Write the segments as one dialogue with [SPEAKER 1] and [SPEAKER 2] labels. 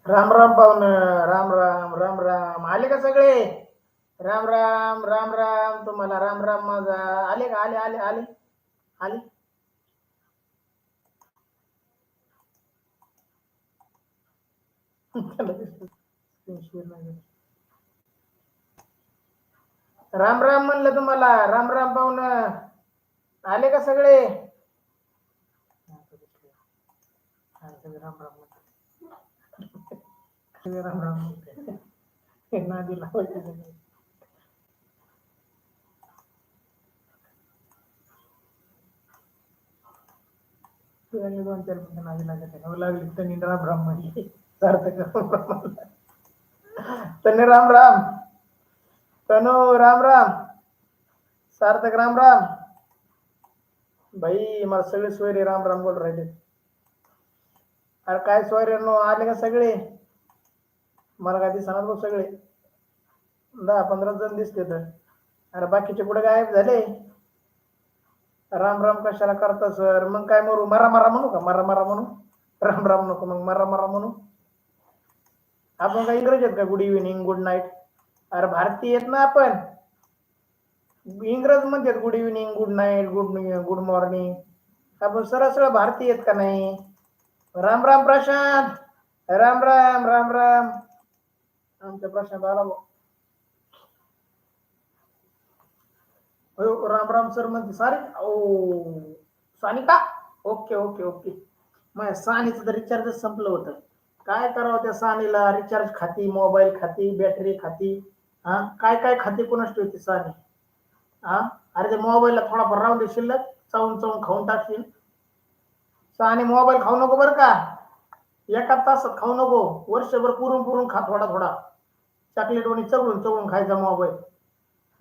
[SPEAKER 1] राम राम पाहुण, राम राम राम राम. आले का सगळे? राम राम राम राम तुम्हाला, राम राम माझा. आले का? आले आले आले आले. राम राम म्हणलं तुम्हाला, राम राम पाहुण. आले का सगळे? राम राम राम राम. नादी लावायची. दोन चार मिनिटं नादी लागत लागली त्यांनी राम राम म्हणली. सार्थक राम राम म्हणला. त्यांनी राम राम. तनु राम राम. सार्थक राम राम. भाई मला सगळे सोयरे राम राम बोल राहिले. अरे काय सोयऱ्यांनो, आले का सगळे? मला काय दिसणार तो सगळे 10-15 जण दिसते तर. अरे बाकीचे पुढे गायब झाले. राम राम कशाला करता सर? मग काय मरू? मरा मरा म्हणू का? मरा मरा म्हणू? राम राम नको, मग मरा मरा म्हणू. आपण काय इंग्रज आहेत का? Good evening, good night. अरे भारतीय आहेत ना आपण. इंग्रज म्हणतात good evening, good night, good morning. आपण सरळ सरळ भारतीय आहेत का नाही? राम राम प्रशांत. राम राम राम राम. आमच्या प्रशांत आला भाऊ. राम राम सर म्हणते सारे. ओ सानिका. Okay okay okay. मग सानीचं तर रिचार्जच संपलं होतं. काय करावं त्या सानीला? रिचार्ज खाती, मोबाईल खाती, बॅटरी खाती. हा काय काय खाती कोणाच ठेवते सानी? हा अरे ते मोबाईलला थोडाफार राहून दे शिल्लक. चावून चावून खाऊन टाकशील. सानी मोबाईल खाऊ नको बरं का. एका तासात खाऊ नको. वर्षभर पुरून पुरून खा थोडा थोडा. चॉकलेट वणी चवळून चवळून खायचा मोबाईल.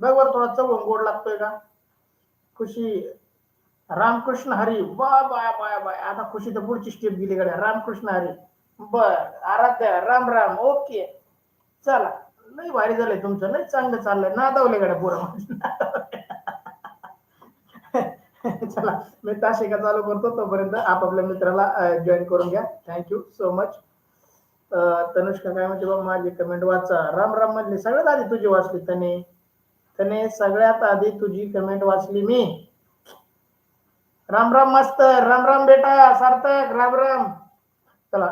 [SPEAKER 1] बघ बरं थोडा चवळून गोड लागतोय का? Khushi. Ramkrishna Hari. Bye bye bye bye. आता खुशी तर पुढची स्टेप गेली गड्या. रामकृष्ण हरी. बर. आराध्या राम राम. ओके. चला. लय भारी झालंय तुमचं. लय चांगलं चाललंय. नादावले गड्या पोरं. चला मी ताशिका चालू करतो. तोपर्यंत आपापल्या मित्राला जॉईन करून घ्या. Thank you so much. तनुष्का काय म्हणते बघ, माझी कमेंट वाचा. राम राम म्हणले. सगळ्यात आधी तुझी वाचली त्याने सगळ्यात आधी तुझी कमेंट वाचली मी. राम राम मास्तर. राम राम बेटा सार्थक. राम राम. चला.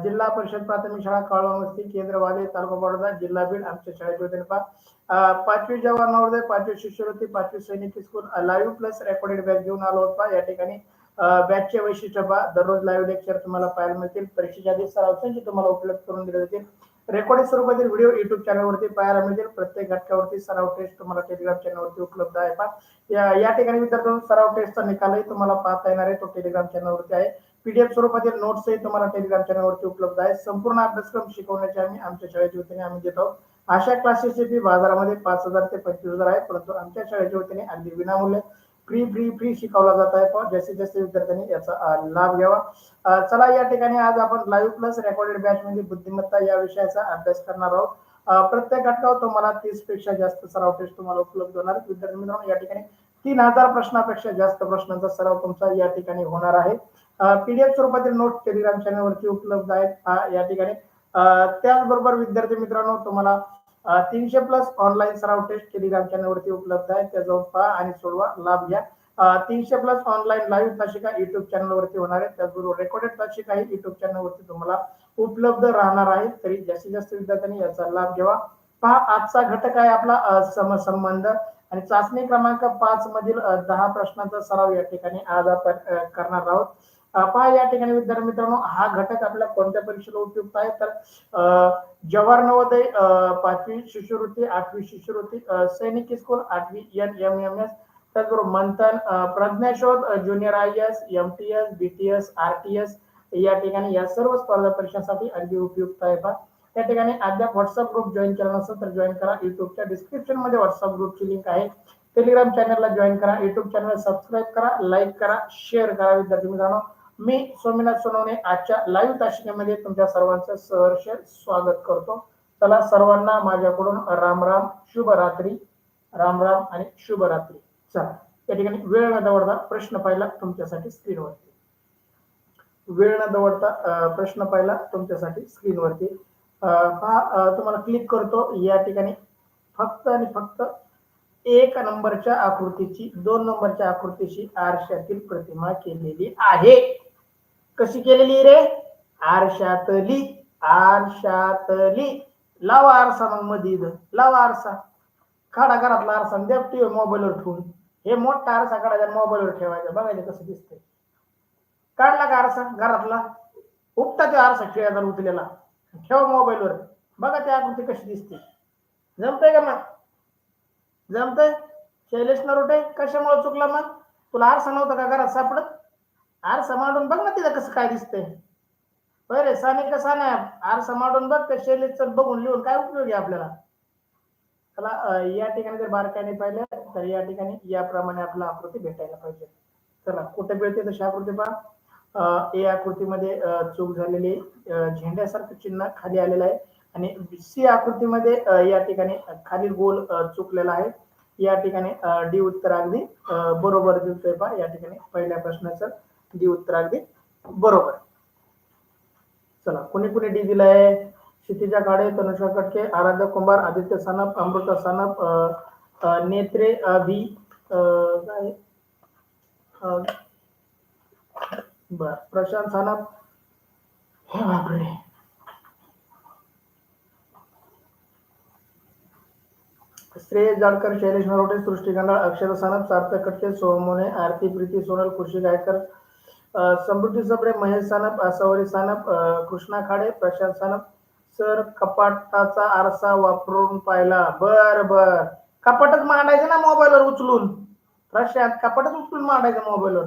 [SPEAKER 1] जिल्हा परिषद प्राथमिक शाळा काळवामस्ती, केंद्र वाले, तालुका बडोदा, जिल्हा बीड. आमच्या शाळेचे वतीने 5वी जवाहर नवोदय, 5वी शिष्यवृत्ती, 5वी सैनिक school live plus recorded batch घेऊन आलो होता. या ठिकाणी बॅचचे वैशिष्ट्य पहा. दररोज लाईव्ह लेक्चर तुम्हाला पाहायला मिळतील. परीक्षेच्या आधी सराव तुम्हाला उपलब्ध करून दिले जातील. रेकॉर्डिंग स्वरूपातील व्हिडिओ युट्यूब चॅनलवरती पाहायला मिळतील. प्रत्येक घटकावरती सराव टेस्ट तुम्हाला टेलिग्राम चॅनलवरती उपलब्ध आहे. या ठिकाणी विद्यार्थ्यांनो सराव टेस्टचा निकालही तुम्हाला पाहता येणार आहे. तो टेलिग्राम चॅनलवरती आहे. पीडीएफ स्वरूपातील नोट्सही तुम्हाला टेलिग्राम चॅनलवरती उपलब्ध आहे. संपूर्ण अभ्यासक्रम शिकवण्याचे आमच्या शाळेच्या वतीने आम्ही देत आहोत. अशा क्लासेसची फी बाजारामध्ये 5,000 ते 25,000 आहे, परंतु आमच्या शाळेच्या वतीने अगदी विनामूल्य फ्री फ्री फ्री शिकवला जात आहे. पण जास्तीत जास्त विद्यार्थ्यांनी याचा लाभ घ्यावा. चला या ठिकाणी आज आपण लाईव्ह प्लस रेकॉर्डेड बॅच म्हणजे बुद्धिमत्ता या विषयाचा अभ्यास करणार आहोत. प्रत्येक घटकावर तुम्हाला 30 पेक्षा जास्त सराव टेस्ट तुम्हाला उपलब्ध होणार. विद्यार्थी मित्रांनो, या ठिकाणी 3,000 प्रश्नापेक्षा जास्त प्रश्नांचा सराव तुमचा या ठिकाणी होणार आहे. पीडीएफ स्वरूपातील नोट्स टेलिग्राम चॅनलवरती उपलब्ध आहेत. या ठिकाणी त्याचबरोबर विद्यार्थी मित्रांनो, तुम्हाला 300 प्लस ऑनलाईन सराव टेस्ट टेलिग्राम चॅनलवरती उपलब्ध आहे. त्या जाऊन पहा आणि सोडवा, लाभ घ्या. 300 प्लस ऑनलाईन लाईव्ह तासिका युट्यूब चॅनलवरती होणार आहे. त्याचबरोबर रेकॉर्डेड तासिका ही युट्यूब चॅनलवरती तुम्हाला उपलब्ध राहणार आहे. तरी जास्तीत जास्त विद्यार्थ्यांनी याचा लाभ घ्यावा. पहा, आजचा घटक आहे आपला समसंबंध आणि चाचणी क्रमांक 5 मधील 10 प्रश्नांचा सराव या ठिकाणी आज आपण करणार आहोत. पहा या ठिकाणी विद्यार्थी मित्रांनो, हा घटक आपल्या कोणत्या परीक्षेला उपयुक्त आहे तर जवाहर नवोदय 5वी शिष्यवृत्ती, 8वी शिष्यवृत्ती, सैनिक स्कूल 8वी NMMS, त्याचबरोबर मंथन, प्रज्ञाशोध, junior IAS, MTS, BTS, RTS या ठिकाणी या सर्व स्पर्धा परीक्षांसाठी अगदी उपयुक्त आहे. पहा त्या ठिकाणी अद्याप व्हॉट्सअप ग्रुप जॉईन केला नसेल तर जॉईन करा. युट्यूबच्या डिस्क्रिप्शन मध्ये व्हॉट्सअप ग्रुपची लिंक आहे. टेलिग्राम चॅनलला जॉईन करा. युट्यूब चॅनल सबस्क्राईब करा, लाईक करा, शेअर करा. विद्यार्थी मित्रांनो, मी सोमनाथ सोनवणे आजच्या लाईव्ह तासिकेमध्ये तुमच्या सर्वांचं सहर्ष स्वागत करतो. चला सर्वांना माझ्याकडून राम राम, शुभरात्री. राम राम आणि शुभरात्री. चला या ठिकाणी वेळ न दवडता प्रश्न पहिला तुमच्यासाठी स्क्रीनवरती. वेळ न दवडता प्रश्न पाहिला तुमच्यासाठी स्क्रीनवरती पहा, तुम्हाला क्लिक करतो या ठिकाणी फक्त आणि फक्त 1 नंबरच्या आकृतीची 2 नंबरच्या आकृतीची आरशातील प्रतिमा केलेली आहे. कशी केलेली रे? आरशातली. आरशातली. लावा आरसा मग मध्ये लावा आरसा. काढा घरातला आरसा द्या टीव्ही मोबाईलवर ठेवून. हे मोठा आरसा काढायचा मोबाईलवर ठेवायचा बघायचं कसं दिसतंय. काढला का आरसा घरातला? उपटा ते आरसा खेळायचा उचलेला ठेवा मोबाईलवर बघा ती आकृती कशी दिसते. जमतंय का मग? जमतंय? शैलेश नरोटे कशामुळे चुकला मग? तुला आरसा नव्हता का घरात सापडत? आरसा मांडून बघ ना तिथं कसं काय दिसतंय. बरे साने कसा नाही आरसा मांडून बघ त्या शैलेशचं बघून लिहून काय उपयोग आहे आपल्याला. चला या ठिकाणी जर बारकाईने पाहिलं तर या ठिकाणी याप्रमाणे आपल्याला आकृती भेटायला पाहिजे. चला कुठे मिळते तशी आकृती पहा. ए आकृतीमध्ये चूक झालेली झेंड्यासारखं चिन्ह खाली आलेलं आहे आणि सी आकृतीमध्ये या ठिकाणी खाली गोल चुकलेला आहे. या ठिकाणी डी उत्तर अगदी बरोबर दिसतोय पहा. या ठिकाणी पहिल्या प्रश्नाचं डी उत्तर अगदी बरोबर. चला कोणी कोणी डी दिलाय? क्षितिजा काळे, तनुषा कटके, आराध्य कुंभार, आदित्य सानप, अमृता सानप, नेत्रे अभि काय बर प्रशांत सानप. हे बापरे. श्रेय जाडकर, शैलेश नरोटे, सृष्टी गंडाळ, अक्षर सानप, सार्थक कटके, सोमोने, आरती प्रीती सोनल, खुशी गायकर, समृद्धी सबरे, महेश सानप, सौरी सानप, कृष्णा खाडे, प्रशांत सानप. सर कपाटाचा आरसा वापरून पाहिला. बर बर कपाटच मांडायचं ना मोबाईलवर उचलून. प्रशांत कपाटच उचलून मांडायचं मोबाईलवर.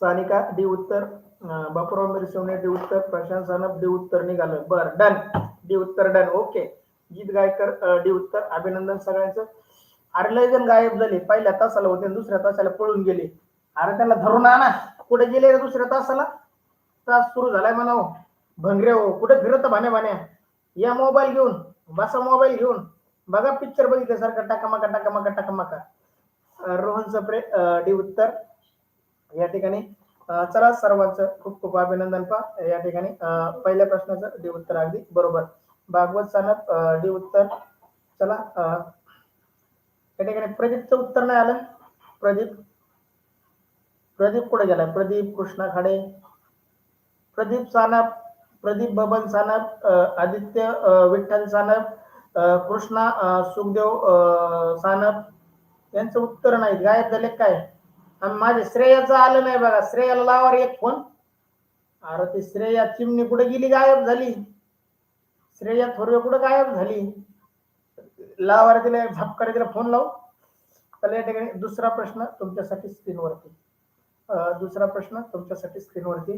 [SPEAKER 1] सानिका डी उत्तर, बापूराव मिरसवणे डी उत्तर, प्रशांत सानप डी उत्तर निघालं. बर डन. डी उत्तर डन. ओके. गीत गायकर डी उत्तर. अभिनंदन सगळ्यांचं. अरे लय जण गायब झाले. पहिल्या तासाला होते दुसऱ्या तासाला पळून गेले. अरे त्यांना धरून आणा. कुठे गेले दुसऱ्या तासाला? तास सुरू झालाय म्हणाव. भंगरे हो कुठे फिरत भाण्या भाण्या. या मोबाईल घेऊन बसा मोबाईल घेऊन बघा पिक्चर बघितल्यासारखं टाकामाका टाकामाका टाकामाका. रोहन सप्रे डी उत्तर. या ठिकाणी चला सर्वांचं खूप खूप अभिनंदन पहा. या ठिकाणी पहिल्या प्रश्नाचं डी उत्तर अगदी बरोबर. भागवत सानप डी उत्तर. चला या ठिकाणी प्रदीपचं उत्तर नाही आलं. प्रदीप प्रदीप कुठे गेलाय? प्रदीप कृष्णा खाडे, प्रदीप सानप, प्रदीप बबन सानप, आदित्य विठ्ठल सानप, कृष्णा सुखदेव सानप यांचं उत्तर नाही. गायब झाले काय? आणि माझे श्रेयाचं आलं नाही बघा. श्रेयाला लावा एक फोन. अरे ते श्रेया चिमणी कुठे गेली? गायब झाली. श्रेया थोरवे कुठे गायब झाली? लावा तिला झपकार तिला फोन लावू. तर या ठिकाणी दुसरा प्रश्न तुमच्यासाठी स्क्रीनवरती. दुसरा प्रश्न तुमच्यासाठी स्क्रीनवरती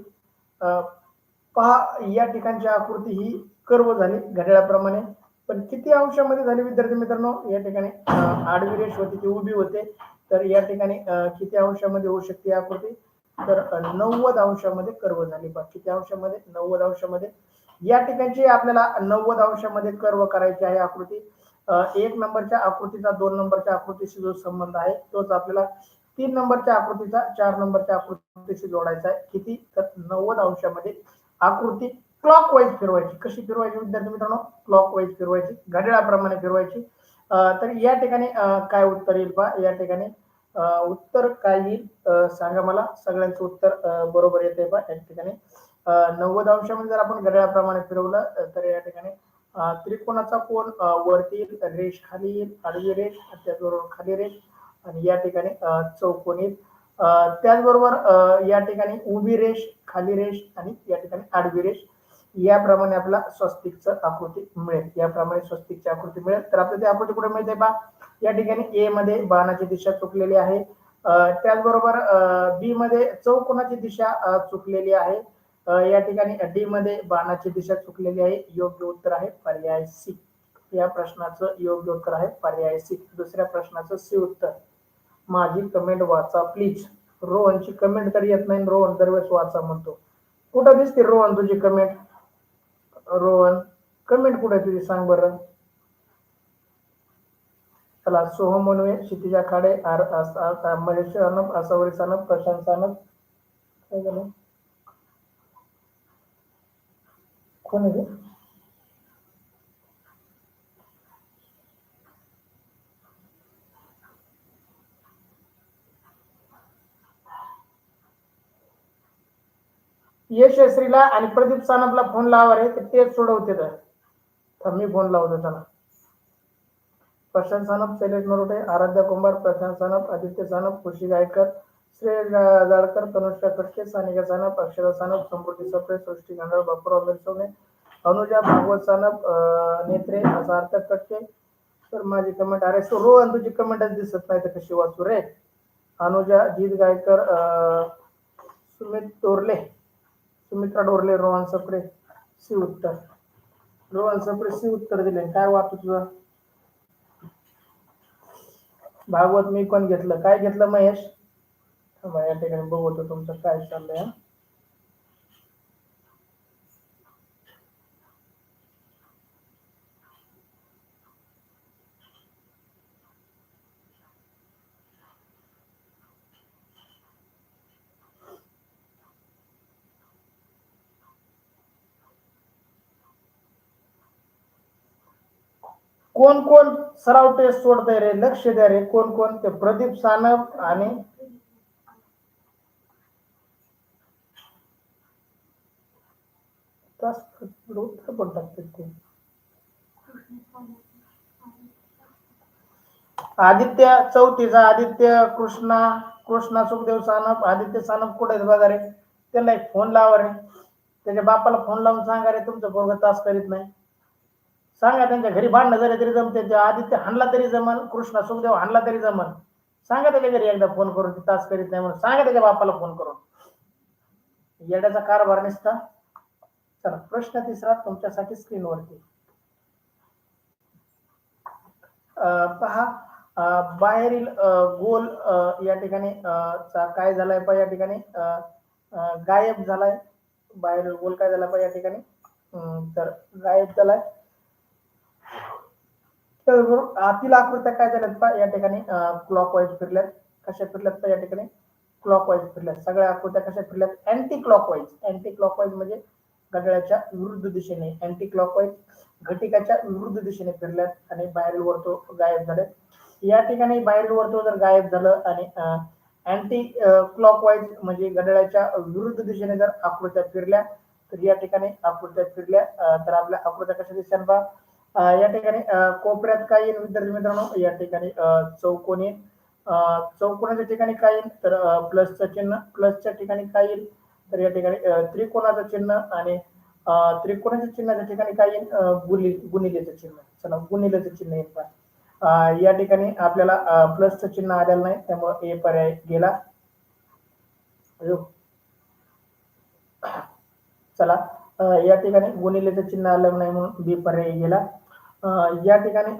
[SPEAKER 1] पहा. या ठिकाणची आकृती ही कर्व झाली घड्याळाप्रमाणे. पण किती अंशामध्ये झाली विद्यार्थी मित्रांनो? या ठिकाणी आडवी रेष होती ती उभी होते. तर या ठिकाणी किती अंशामध्ये होऊ शकते आकृती? तर 90 अंशामध्ये कर्व झाली. किती अंशामध्ये? 90 अंशामध्ये. या ठिकाणची आपल्याला 90 अंशामध्ये कर्व करायची आहे आकृती. 1 नंबरच्या आकृतीचा 2 नंबरच्या आकृतीशी जो संबंध आहे तोच आपल्याला 3 नंबरच्या आकृतीचा 4 नंबरच्या आकृतीशी जोडायचा आहे. किती? तर 90 अंशामध्ये आकृती क्लॉकवाईज फिरवायची. कशी फिरवायची विद्यार्थी मित्रांनो? क्लॉकवाईज फिरवायची, घड्याळाप्रमाणे फिरवायची. तर या ठिकाणी काय उत्तर येईल पहा. या ठिकाणी उत्तर काय येईल सांगा मला. सगळ्यांचं उत्तर बरोबर येते पहा. या ठिकाणी 90 अंशामध्ये जर आपण घड्याळाप्रमाणे फिरवलं तर या ठिकाणी त्रिकोणाचा कोन वरती येईल, रेष खाली येईल, आडवी रेष, त्याचबरोबर खाली रेष आणि या ठिकाणी चौकोन येईल. त्याचबरोबर या ठिकाणी उभी रेष, खाली रेष आणि या ठिकाणी आडवी रेष. याप्रमाणे आपल्याला स्वस्तिकचं आकृती मिळेल. याप्रमाणे स्वस्तिकची आकृती मिळेल. तर आपल्याला ती आकृती कुठे मिळते पहा. या ठिकाणी ए मध्ये बाणाची दिशा चुकलेली आहे. त्याचबरोबर बी मध्ये चौकोनाची दिशा चुकलेली आहे. या ठिकाणी डी मध्ये बाणाची दिशा चुकलेली आहे. योग्य उत्तर आहे पर्याय सी. या प्रश्नाचं योग्य उत्तर आहे पर्याय सी. दुसऱ्या प्रश्नाचं सी उत्तर. माझी कमेंट वाचा प्लीज. रोहनची कमेंट तरी येत नाही. रोहन दरवेळेस वाचा म्हणतो. कुठं दिसते रोहन तुझी कमेंट? रोहन कमेंट कुठे तुझी सांग बरं. चला सोहम मुनवे, क्षितिजा खाडे, महेश सानप, आसावरी सानप, प्रशांत सानप. काय झालं? कोण आहे? यशस्वीला आणि प्रदीप सानपला फोन लावा रे, ते सोडवते तर मी फोन लावतो त्याला. प्रशांत सानप, शैलेश नरोटे, आराध्या कुंभार, प्रशांत सानप, आदित्य सानप, खुशी गायकर, श्रेय जाळकर, तनुष्का कटके, सानिका सानप, अक्षरा सानप, समृद्धी सप्रे, सृष्टी गांडळ, बापूराव मिरसवणे, अनुजा भागवत सानप, नेत्रे, सार्थक कटके. तर माझी कमेंट, अरे सो रोहन तुझी कमेंटच दिसत नाही तर कशी वाचू रे. अनुजा, जीत गायकर, सुमित तोरले, सुमित्रा डोरले, रोहन सप्रे, सी उत्तर. रोहन सप्रे सी उत्तर दिले. काय वाटतं तुझं? भागवत मी पण घेतलं. काय घेतलं महेश? या ठिकाणी बघतो तुमचं काय चाललंय. कोण कोण सराव टेस्ट सोडतंय रे? लक्ष द्या रे. कोण कोण? ते प्रदीप सानप आणि उत्तर पण टाकतात ते. आदित्य चौथीचा आदित्य, कृष्णा सुखदेव सानप, आदित्य सानप कुठे आहेत बघा रे. त्याला एक फोन लावा रे. त्याच्या बापाला फोन लावून सांगा रे तुमचं पोरग तास करीत नाही. सांगा त्यांच्या घरी भांडणं झाले तरी जमते. आदित्य हाणला तरी जमन, कृष्णा सुखदेव हाणला तरी जमन. सांगा त्याच्या घरी एकदा फोन करून तास करीत नाही म्हणून सांगा त्याच्या बापाला फोन करून. येड्याचा कारभार नसता. चला प्रश्न तिसरा तुमच्यासाठी स्क्रीनवरती पहा. बाहेरील गोल या ठिकाणी काय झालाय पहा या ठिकाणी गायब झालाय. बाहेरील गोल काय झाला पहा या ठिकाणी तर गायब झालाय. तर आतील आकृत्या काय झाल्यात पहा या ठिकाणी क्लॉकवाईज फिरल्यात. कशा फिरल्यात पहा या ठिकाणी क्लॉकवाईज फिरल्यात. सगळ्या आकृत्या कशा फिरल्यात? Anticlockwise. अँटी क्लॉकवाईज म्हणजे घड्याळाच्या विरुद्ध दिशेने. अँटी क्लॉकवाईज घटिकाच्या विरुद्ध दिशेने फिरल्यात आणि बाहेरील वर्तुळ गायब झाले. या ठिकाणी बाहेरील वर्तुळ जर गायब झालं आणि अँटी क्लॉकवाईज म्हणजे घड्याळाच्या विरुद्ध दिशेने जर आकृत्या फिरल्या तर या ठिकाणी आकृत्या फिरल्या तर आपल्या आकृत्या कशा दिसतात पहा. या ठिकाणी कोपऱ्यात काय येईल विद्यार्थी मित्रांनो? या ठिकाणी चौकोनी. चौकोनाच्या ठिकाणी काय येईल तर प्लसचं चिन्ह. प्लसच्या ठिकाणी काय येईल तर या ठिकाणी त्रिकोणाचं चिन्ह आणि त्रिकोणाच्या चिन्हाच्या ठिकाणी काय येईल गुणिलेचं चिन्ह. चला गुणिलेचं चिन्ह येईल पहा. या ठिकाणी आपल्याला प्लसचं चिन्ह आलेलं नाही त्यामुळे ए पर्याय गेला. चला या ठिकाणी गुणिलेचं चिन्ह आलं नाही म्हणून बी पर्याय गेला. या ठिकाणी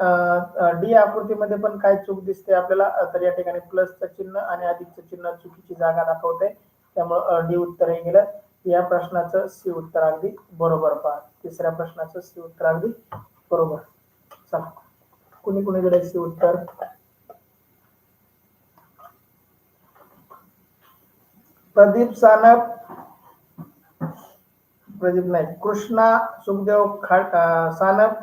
[SPEAKER 1] डी आकृतीमध्ये पण काय चूक दिसते आपल्याला तर या ठिकाणी प्लसचं चिन्ह आणि अधिकचं चिन्ह चुकीची जागा दाखवते त्यामुळे डी उत्तर गेलं. या प्रश्नाचं सी उत्तर अगदी बरोबर पहा. तिसऱ्या प्रश्नाचं सी उत्तर अगदी बरोबर. चला कुणी कुणीकडे सी उत्तर? प्रदीप सानप, प्रदीप नाही, कृष्णा सुखदेव सानप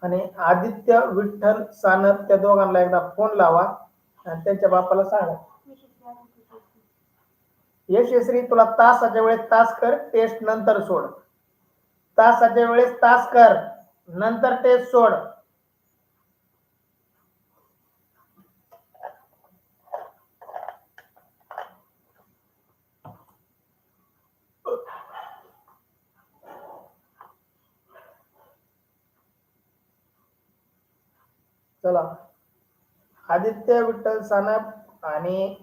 [SPEAKER 1] आणि आदित्य विठ्ठल सानप त्या दोघांना एकदा फोन लावा आणि त्यांच्या बापाला सांगा. यशस्वी तुला तासाच्या वेळेस तास कर, टेस्ट नंतर सोड. तासाच्या वेळेस तास कर, नंतर टेस्ट सोड. चला आदित्य विठ्ठल सानप आणि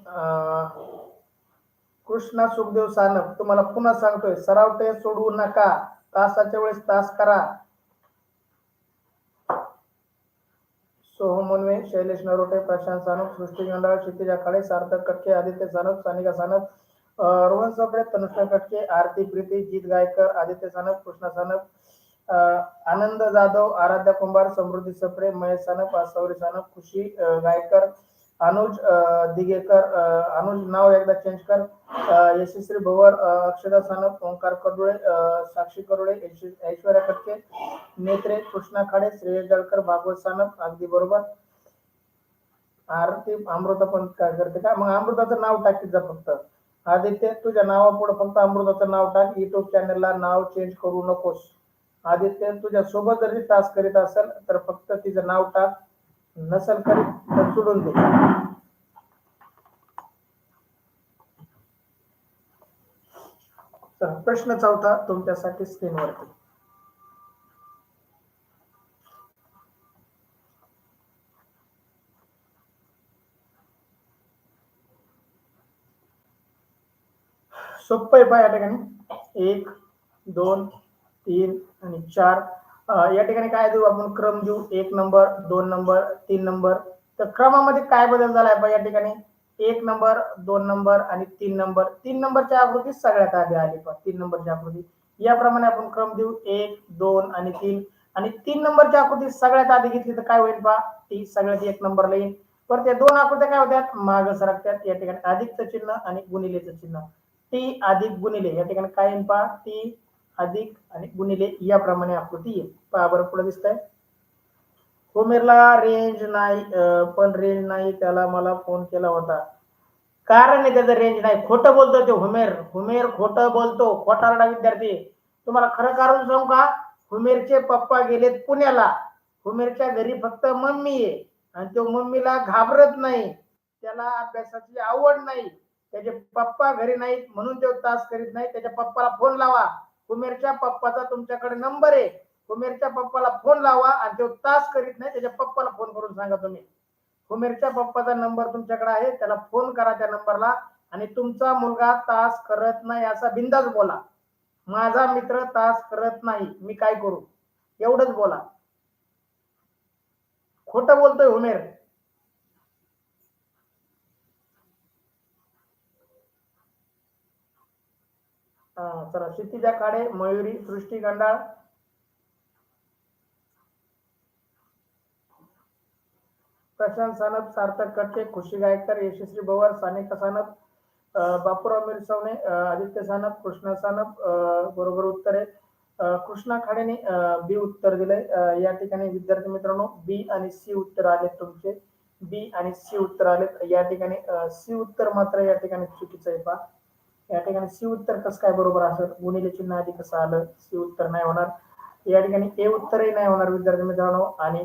[SPEAKER 1] कृष्णा सुखदेव सानप तुम्हाला पुन्हा सांगतोय सराव टेस्ट सोडवू नका. तासाच्या वेळेस तास करा. सोहम मुनवे, शैलेश नरोटे, प्रशांत सानप, सृष्टी गांडळ, क्षितिजा खाडे, सार्थक कटके, आदित्य सानप, सानिका सानप, रोहन सप्रे, तनुष्का कटके, आरती प्रीती, जीत गायकर, आदित्य सानप, कृष्णा सानप, आनंद जाधव, आराध्या कुंभार, समृद्धी सप्रे, महेश सानप, आसावरी सानप, खुशी गायकर, अनुज दिगेकर, अनुज नाव एकदा चेंज कर, यशस्वी भवर, अक्षदा सानप, ओंकार कडुळे, साक्षी करुळे, ऐश्वर्या कटके, नेत्रे, कृष्णा खाडे, श्रेयस जळकर, भागवत सानप, अगदी बरोबर. आरती अमृता पण काय करते का? मग अमृताचं नाव टाकीत जा फक्त. आदित्य तुझ्या नावापुढे फक्त अमृताचं नाव टाक. युट्यूब चॅनलला नाव चेंज करू नकोस. आदित्य तुझ्या सोबत जरी टास्क करीत असेल तर फक्त तिचं नाव टाक, नसेल करीत तर सोडून दे. तर प्रश्न चौथा तुमच्यासाठी स्क्रीनवरती. सोपं आहे पहा या ठिकाणी. 1 2 3 आणि 4. या ठिकाणी काय देऊ आपण? क्रम देऊ. 1 नंबर, 2 नंबर, 3 नंबर. तर क्रमामध्ये काय बदल झालाय पहा या ठिकाणी? 1 नंबर, 2 नंबर आणि 3 नंबर. 3 नंबरची आकृती सगळ्यात आधी आली पहा. 3 नंबरची आकृती याप्रमाणे आपण क्रम देऊ. 1 2 आणि 3. आणि 3 नंबरची आकृती सगळ्यात आधी घेतली तर काय होईल पहा? ती सगळ्यात 1 नंबरला येईल. पर त्या दोन आकृत्या काय होत्यात? माग सरकत्यात. या ठिकाणी अधिकचं चिन्ह आणि गुणिलेचं चिन्ह. टी अधिक गुणिले या ठिकाणी काय येईल पहा? टी अधिक आणि गुणिले याप्रमाणे आकृती येईल. पहा बरं पुढे दिसतंय. होमेरला रेंज नाही, पण रेंज नाही त्याला मला फोन केला होता. कारण आहे त्याचं रेंज नाही. खोटं बोलतो ते हुमेर. हुमेर खोटं बोलतो, खोटारडा विद्यार्थी. तुम्हाला खरं कारण सांगू का? हुमेरचे पप्पा गेलेत पुण्याला. हुमेरच्या घरी फक्त मम्मी आहे आणि तो मम्मीला घाबरत नाही. त्याला अभ्यासाची आवड नाही. त्याचे पप्पा घरी नाहीत म्हणून तो तास करीत नाही. त्याच्या पप्पाला फोन लावा. हुमेरच्या पप्पाचा तुमच्याकडे नंबर आहे. हुमेरच्या पप्पाला फोन लावा आणि तो तास करीत नाही. त्याच्या पप्पाला फोन करून सांगा तुम्ही. हुमेरच्या पप्पाचा नंबर तुमच्याकडे आहे, त्याला फोन करा त्या नंबरला आणि तुमचा मुलगा तास करत नाही असा बिंदास बोला. माझा मित्र तास करत नाही, मी काय करू? एवढंच बोला. खोटं बोलतोय हुमेर. चला क्षितिजा काळे, मयुरी, सृष्टी गंडाळ, प्रशांत सानप, सार्थक कटके, खुशी गायकर, यशस्वी भवर, सानिका सानप, बापूराव मिरसवणे, आदित्य सानप, कृष्णा सानप, बरोबर उत्तर आहे. कृष्णा खाडेने बी उत्तर दिलंय. या ठिकाणी विद्यार्थी मित्रांनो बी आणि सी उत्तर आले तुमचे. बी आणि सी उत्तर आलेत. या ठिकाणी सी उत्तर मात्र या ठिकाणी चुकीचं आहे पहा. या ठिकाणी सी उत्तर कसं काय बरोबर असेल? गुणिले चिन्ह आधी कसं आलं? सी उत्तर नाही होणार. या ठिकाणी ए उत्तरही नाही होणार विद्यार्थी मित्रांनो. आणि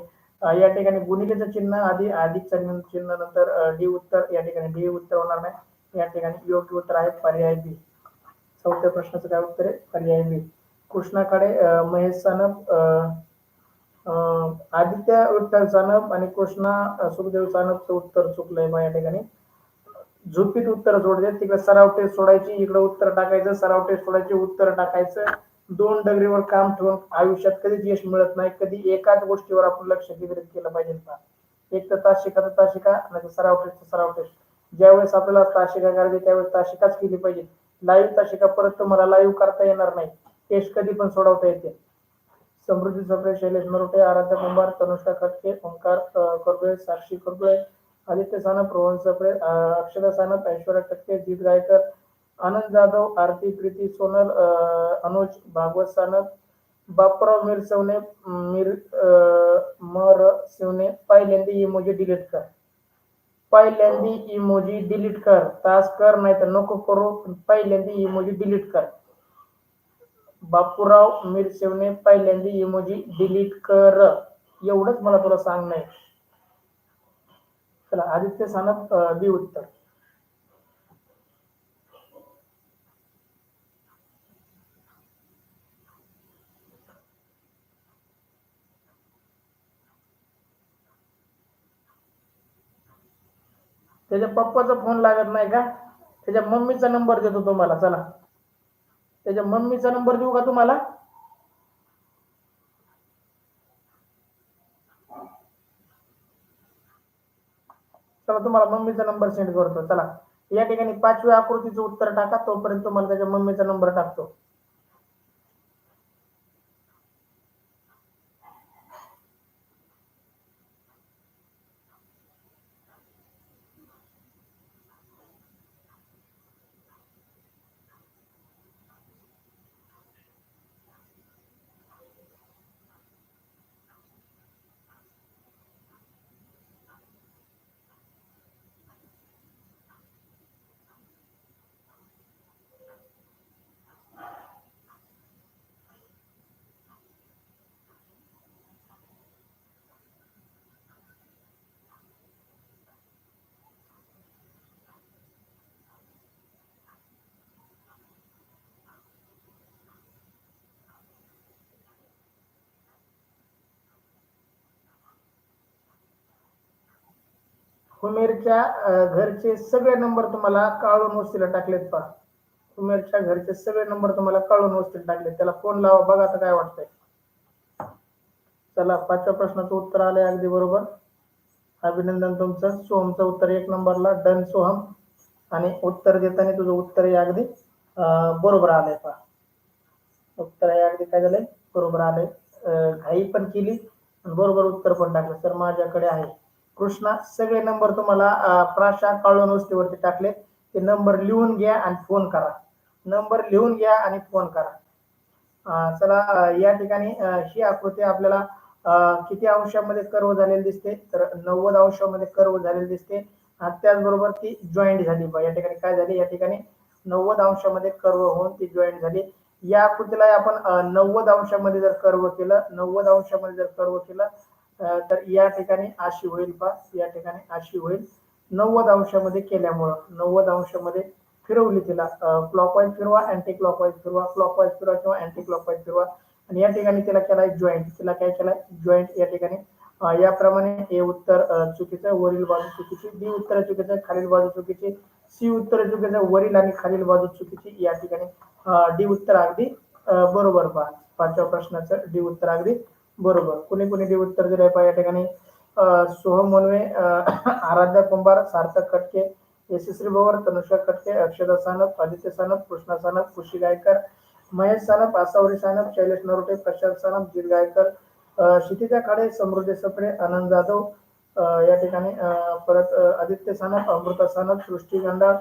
[SPEAKER 1] या ठिकाणी गुणिलेचं चिन्ह आधी, अधिकचं चिन्ह नंतर डी उत्तर. या ठिकाणी डी उत्तर होणार नाही. या ठिकाणी योग्य उत्तर आहे पर्याय बी. चौथ्या प्रश्नाचं काय उत्तर आहे? पर्याय बी. कृष्णाकडे महेश सानप, आदित्य विठ्ठल सानप आणि कृष्णा सुखदेव सानपचं उत्तर चुकलंय बा या ठिकाणी. झुपीत उत्तर सोडते. तिकडे सराव टेस्ट सोडायची, इकडे उत्तर टाकायचं. सराव टेस्ट सोडायची, उत्तर टाकायचं. 2 डगरीवर काम ठेवून आयुष्यात कधीच यश मिळत नाही. कधी एकाच गोष्टीवर आपण लक्ष केंद्रित केलं पाहिजे का? एक तर तासिका तर तासिका, नाही सराव टेस्ट सराव टेस्ट. ज्यावेळेस आपल्याला तासिका करायची त्यावेळेस तासिकाच केली पाहिजे. लाईव्ह तासिका परत तुम्हाला लाईव्ह करता येणार नाही. टेस्ट कधी पण सोडवता येते. समृद्धी सप्रे, शैलेश मरोटे, आराध्या कुंभार, तनुष्का खटके, ओंकार करबे, साक्षी करबे, आदित्य सानप, रोहन सप्रे, अक्षदा सानप, ऐश्वर्या कटके, जीत गायकर, आनंद जाधव, आरती प्रीती सोनल, अनुज भागवत सानप, बापराव मिरसवणे, मर शिवणे. पहिल्यांदी इमोजी डिलीट कर. पहिल्यांदी इमोजी डिलीट कर. तास कर नाही तर नको करू. पहिल्यांदी इमोजी डिलीट कर. बापूराव मिरसेवणे पहिल्यांदी इमोजी डिलीट कर. एवढंच मला तुला सांगणं आहे. चला आदित्य सानप बी उत्तर. त्याच्या पप्पाचा फोन लागत नाही का? त्याच्या मम्मीचा नंबर देतो तुम्हाला. चला त्याच्या मम्मीचा नंबर देऊ का तुम्हाला? चला तुम्हाला मम्मीचा नंबर सेंड करतो. चला या ठिकाणी 5व्या आकृतीचं उत्तर टाका. तोपर्यंत तुम्हाला त्याच्या मम्मीचा नंबर टाकतो. हुमेरच्या घरचे सगळे नंबर तुम्हाला काळून वस्तीला टाकलेत पहा. हुमेरच्या घरचे सगळे नंबर तुम्हाला काळून वस्तीला टाकले. त्याला फोन लावा, बघा आता काय वाटतंय. चला, 5व्या प्रश्नाचं उत्तर आलंय अगदी बरोबर. अभिनंदन तुमचं. सोहमचं उत्तर 1 नंबरला. डन सोहम. आणि उत्तर देताना तुझं उत्तर अगदी बरोबर आलंय पहा. उत्तर आहे अगदी काय झालंय, बरोबर आलंय. घाई पण केली आणि बरोबर उत्तर पण टाकलं. सर माझ्याकडे आहे. कृष्णा, सगळे नंबर तुम्हाला प्राशा काळून वस्तीवरती टाकले. ते नंबर लिहून घ्या आणि फोन करा. नंबर लिहून घ्या आणि फोन करा. चला, या ठिकाणी ही आकृती आपल्याला किती अंशामध्ये कर्व झालेली दिसते, तर 90 अंशामध्ये कर्व झालेली दिसते. त्याचबरोबर ती जॉईंट झाली बा. या ठिकाणी काय झाली, या ठिकाणी 90 अंशामध्ये कर्व होऊन ती जॉईंट झाली. या आकृतीला आपण 90 अंशामध्ये जर कर्व केलं, 90 अंशामध्ये जर कर्व केलं तर या ठिकाणी अशी होईल पा. या ठिकाणी अशी होईल 90 अंशामध्ये केल्यामुळं. 90 अंशामध्ये फिरवली तिला, क्लॉकवाईज फिरवा, अँटी क्लॉकवाईज फिरवा, क्लॉकवाईज फिरवा किंवा अँटी क्लॉकवाईज फिरवा. आणि या ठिकाणी तिला केलाय जॉईंट. तिला काय केलाय, जॉईंट. या ठिकाणी याप्रमाणे ए उत्तर चुकीचं, वरील बाजू चुकीची. बी उत्तर चुकीचं, खालील बाजू चुकीची. सी उत्तर चुकीचं, वरील आणि खालील बाजू चुकीची. या ठिकाणी डी उत्तर अगदी बरोबर पहा. 5व्या प्रश्नाचं डी उत्तर अगदी बरोबर. कुणी कुणी डी उत्तर दिलंय पहा. या ठिकाणी सोहम मनवे, आराध्या कुंभार, सार्थक खटके, यशस्वी पवार, तनुषा खटके, अक्षदा सानप, आदित्य सानप, कृष्णा सानप, खुशी गायकर, महेश सानप, आसावरी सानप, शैलेश नरोटे, प्रशांत सानप, जीत गायकर, क्षितिजा खाडे, समृद्धी सप्रे, आनंद जाधव, या ठिकाणी परत आदित्य सानप, अमृता सानप, सृष्टी गंडाळ,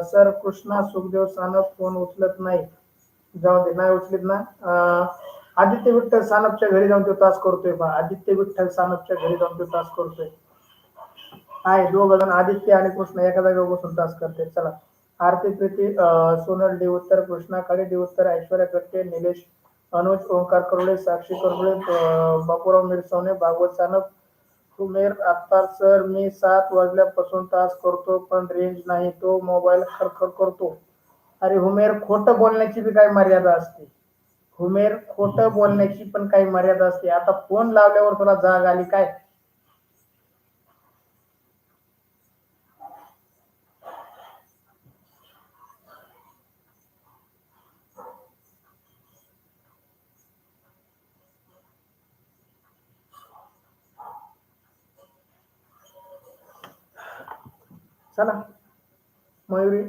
[SPEAKER 1] सर कृष्णा, सुखदेव सानप. फोन उचलत नाही, जाऊ दे, नाही उचलीत ना. आदित्य विठ्ठल सानपच्या घरी जाऊन तो तास करतोय पहा. आदित्य विठ्ठल सानपच्या घरी जाऊन तो तास करतोय. आहे, दोघ जण आदित्य आणि कृष्ण एका जागेवर बसून तास करते. चला, आरती प्रीती, सोनल डी उत्तर, कृष्णा काळे डी उत्तर, ऐश्वर्या कट्टे, निलेश, अनुज, ओंकार करोडे, साक्षी करोडे, बापूराव मिरसवणे, भागवत सानप, सुमेर अत्तार. सर मी 7 वाजल्यापासून तास करतो पण रेंज नाही, तो मोबाईल खरखर करतो. अरे हुमेर, खोटं बोलण्याची बी काही मर्यादा असते. हुमेर, खोटं बोलण्याची पण काही मर्यादा असते. आता फोन लावल्यावर तुला जाग आली काय? चला, मयुरी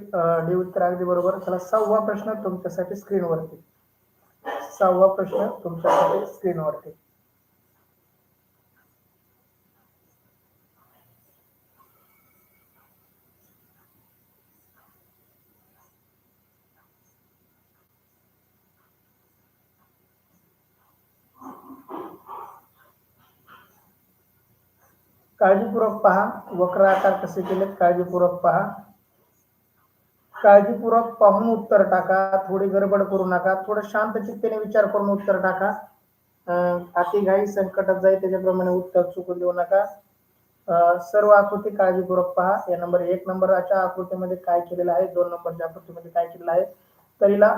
[SPEAKER 1] डी उत्तर अगदी बरोबर. चला, 6वा प्रश्न तुमच्यासाठी स्क्रीनवरती. 6वा प्रश्न तुमच्यासाठी स्क्रीनवरती. काळजीपूर्वक पहा. वक्र आकार कसे केलेत काळजीपूर्वक पहा. काळजीपूर्वक पाहून उत्तर टाका. थोडी गडबड करू नका. थोडं शांत चित्तेने विचार करून उत्तर टाका. अति घाई संकटात जाईल त्याच्याप्रमाणे उत्तर चुकून देऊ नका. सर्व आकृती काळजीपूर्वक पहा. या नंबर 1 नंबरच्या आकृतीमध्ये काय केलेलं आहे, 2 नंबरच्या आकृतीमध्ये काय केलेलं आहे, तर हिला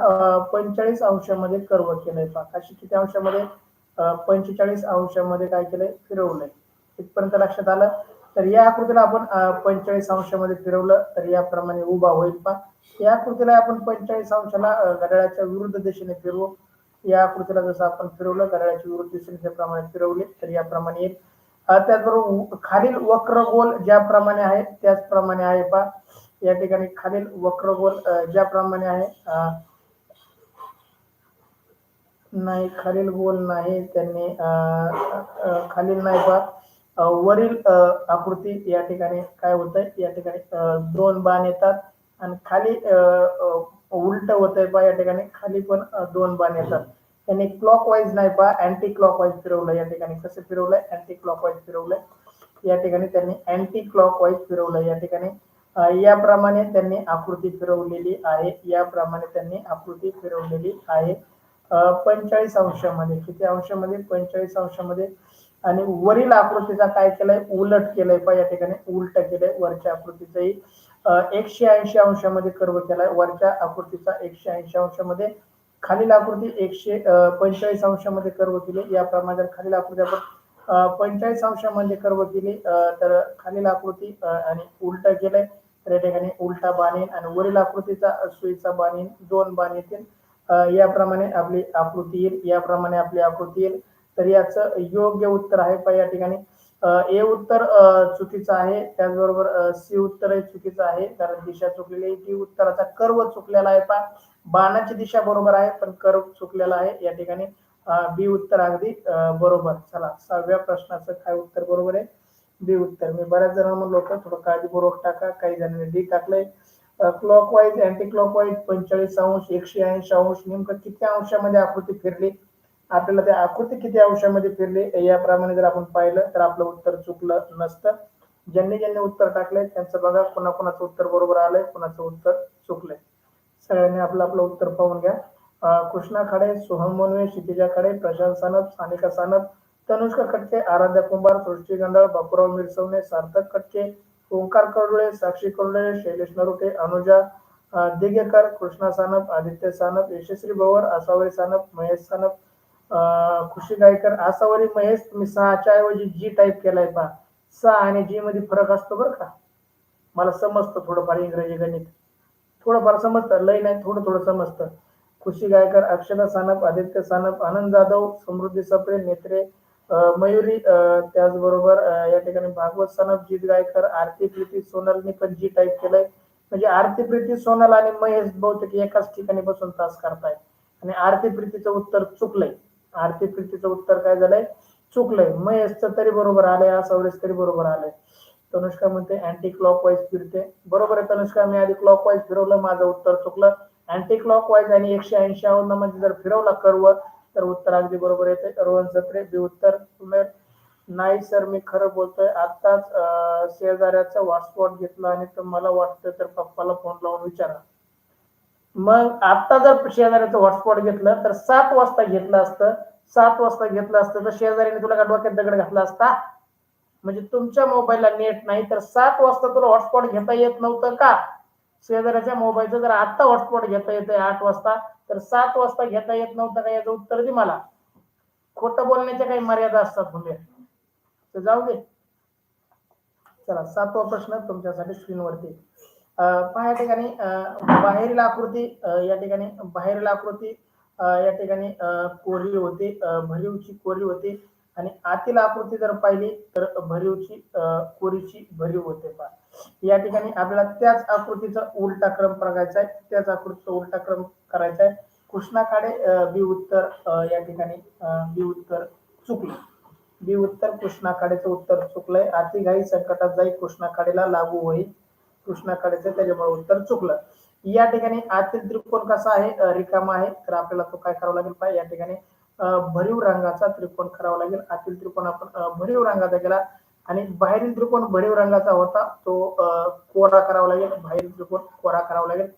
[SPEAKER 1] 45 अंशामध्ये कर्व केलंय पहा. कशी किती अंशामध्ये, 45 अंशामध्ये काय केलंय, फिरवलंय. इथपर्यंत लक्षात आलं. तर या आकृतीला आपण 45 अंशामध्ये फिरवलं तर याप्रमाणे उभा होईल पहा. या आकृतीला आपण 45 अंशाला घड्याळाच्या विरुद्ध दिशेने फिरवू. या आकृतीला जसं आपण फिरवलं घड्याळाच्या विरुद्ध दिशेने प्रमाणे फिरवले तर याप्रमाणे येईल. त्याचबरोबर खालील वक्रगोल ज्याप्रमाणे आहे त्याचप्रमाणे आहे पहा. या ठिकाणी खालील वक्रगोल ज्याप्रमाणे आहे, नाही खालील गोल नाही, त्यांनी खालील नाही पहा. वरील आकृती या ठिकाणी काय होतंय, या ठिकाणी 2 बाण येतात आणि खाली उलट होतंय पहा. या ठिकाणी खाली पण 2 बाण येतात. त्यांनी क्लॉकवाईज नाही पहा, अँटी क्लॉकवाईज फिरवलं. या ठिकाणी कसं फिरवलंय, अँटी क्लॉकवाईज फिरवलंय. या ठिकाणी त्यांनी अँटी क्लॉकवाईज फिरवलं. या ठिकाणी याप्रमाणे त्यांनी आकृती फिरवलेली आहे. याप्रमाणे त्यांनी आकृती फिरवलेली आहे 45 अंशामध्ये. किती अंशामध्ये, 45 अंशामध्ये. आणि वरील आकृतीचा काय केलंय, उलट केलंय पहा. या ठिकाणी उलट केलंय. वरच्या आकृतीचाही 180 अंशामध्ये कर्व केलाय. वरच्या आकृतीचा 180 अंशामध्ये, खालील आकृती 145 अंशामध्ये कर्व केली. याप्रमाणे खालील आकृती आपण 45 अंशामध्ये कर्व केली तर खालील आकृती आणि उलट केलंय तर या ठिकाणी उलटा बाण येईल आणि वरील आकृतीचा सुईचा बाण येईल, 2 बाण येतील. याप्रमाणे आपली आकृती येईल, याप्रमाणे आपली आकृती येईल. तर याचं योग्य उत्तर आहे पहा या ठिकाणी ए उत्तर चुकीचं आहे, त्याचबरोबर सी उत्तरही चुकीचं आहे कारण दिशा चुकलेली आहे. डी उत्तराचा कर्व चुकलेला आहे पहा, बाणाची दिशा बरोबर आहे पण कर्व चुकलेला आहे या ठिकाणी. बी उत्तर अगदी बरोबर. चला 6व्या प्रश्नाचं काय उत्तर बरोबर आहे? बी उत्तर. मी बऱ्याच जणांना म्हणलो होतं थोडं काळजीपूर्वक टाका, काही जणांनी डी टाकलंय. क्लॉकवाईज अँटी क्लॉकवाईज 45 अंश 180 अंश नेमकं किती अंशामध्ये आकृती फिरली, आपल्याला त्या आकृती किती अंशामध्ये फिरली याप्रमाणे जर आपण पाहिलं तर आपलं उत्तर चुकलं नसतं. ज्यांनी ज्यांनी उत्तर टाकलंय त्यांचं बघा कोणाकोणाचं उत्तर बरोबर आलंय, कोणाचं उत्तर चुकलंय. सगळ्यांनी आपलं आपलं उत्तर पाहून घ्या. कृष्णा खाडे, सोहम मोनवे, क्षितिजा खाडे, प्रशांत सानप, सानिका सानप, तनुष्का खटके, आराध्या कुंभार, सृष्टी गंडाळ, बापूराव मिरसवणे, सार्थक खटके, ओंकार करुळे, साक्षी करुळे, शैलेश नरोटे, अनुजा दिगेकर, कृष्णा सानप, आदित्य सानप, यशस्वी भवर, आसावरी सानप, महेश सानप, खुशी गायकर. आसावरी महेश तुम्ही 6च्या ऐवजी जी टाईप केलाय पहा, 6 आणि जी मध्ये फरक असतो बरं का, मला समजतं थोडंफार इंग्रजी गणित, थोडंफार समजतं, लय नाही, थोडं थोडं समजतं. खुशी गायकर, अक्षता सानप, आदित्य सानप, आनंद जाधव, समृद्धी सप्रे, नेत्रे मयुरी, त्याचबरोबर या ठिकाणी भागवत सानप, जीत गायकर, आरती प्रीती सोनलनी पण जी टाईप केलंय. म्हणजे आरती प्रीती सोनल आणि महेश बहुतेक एकाच ठिकाणी बसून तास करतायत आणि आरती प्रीतीचं उत्तर चुकलंय. आरती प्रीतीचं उत्तर काय झालंय? चुकलंय. महेशचं तरी बरोबर आलंय, आसावरीच तरी बरोबर आलंय. तनुष्का म्हणते अँटी क्लॉकवाईज फिरते, बरोबर आहे तनुष्का, मी आधी क्लॉकवाईज फिरवलं, माझं उत्तर चुकलं. अँटी क्लॉकवाईज आणि 180 मध्ये जर फिरवला कर्व तर उत्तर अगदी बरोबर येते. रोहन सत्रे, बी उत्तर. नाही सर मी खरं बोलतोय, आताच शेजाऱ्याचा हॉटस्पॉट घेतला आणि तर मला वाटतं तर पप्पाला फोन लावून विचारा. मग आता जर शेजाऱ्याचं हॉटस्पॉट घेतलं तर 7 वाजता घेतलं असतं, 7 वाजता घेतलं असतं तर शेजाऱ्याने तुला का डोक्यात दगड घातला असता? म्हणजे तुमच्या मोबाईलला नेट नाही तर 7 वाजता तुला हॉटस्पॉट घेता येत नव्हतं का? शेजाऱ्याच्या मोबाईलचं जर आता हॉटस्पॉट घेता येतंय 8 वाजता तर 7 वाजता घेता येत नव्हतं का, याचं उत्तर दे मला. खोटं बोलण्याच्या काही मर्यादा असतात म्हणजे, तर जाऊ दे. चला 7वा प्रश्न तुमच्यासाठी स्क्रीनवरती पहा या ठिकाणी बाहेरील आकृती या ठिकाणी बाहेरील आकृती या ठिकाणी कोरली होती, भरीवची कोरी होती आणि आतील आकृती जर पाहिली तर भरीवची कोरीची भरीव होते पहा. या ठिकाणी आपल्याला त्याच आकृतीचा उलटा क्रम करायचा आहे, त्याच आकृतीचा उलटा क्रम करायचा आहे. कृष्णा खाडे बी उत्तर या ठिकाणी बी उत्तर चुकलं. बी उत्तर कृष्णा खाडेचं उत्तर चुकलंय. आती घाई संकटात जाई कृष्णा खाडेला लागू होईल, कृष्णा खाडेचं त्याच्यामुळे उत्तर चुकलं. या ठिकाणी आतील त्रिकोण कसा आहे? रिकामा आहे, तर आपल्याला तो काय करावा लागेल पाहिजे, या ठिकाणी भरीव रंगाचा त्रिकोण करावा लागेल. आतील त्रिकोण आपण भरीव रंगाचा केला आणि बाहेरील त्रिकोण भरीव रंगाचा होता तो कोरा करावा लागेल, बाहेरील त्रिकोण कोरा करावा लागेल.